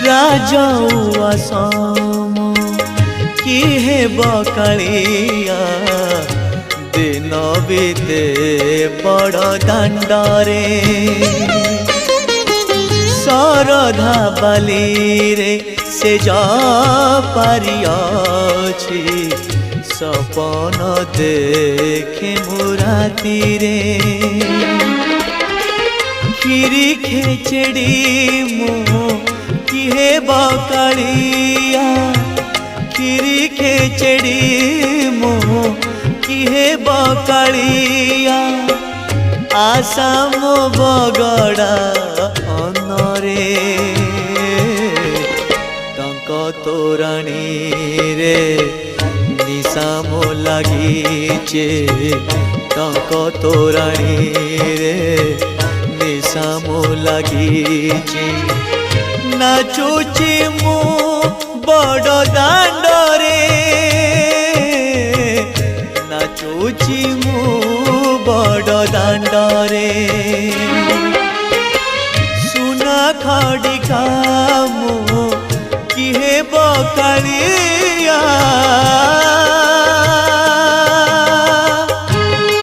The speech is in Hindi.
राजौआ सम किहे बकालिया दिन बीते बड़ दांडरे सरधा बाली रे से जा पारियाछि सपन देखे मुराती रे खीरी खेचड़ी मो किहे बकालिया खीरी खेचड़ी मो किहे बकालिया आसाम बगड़ा अनरे टंक तोराणी रे निशाम लागिचे टंक तोराणी रे निशाम लागिचे नाचुची मु बड़ दांडरे नाचुची मु बड़ दांडरे सुना खड़िका मु किहे बकालिया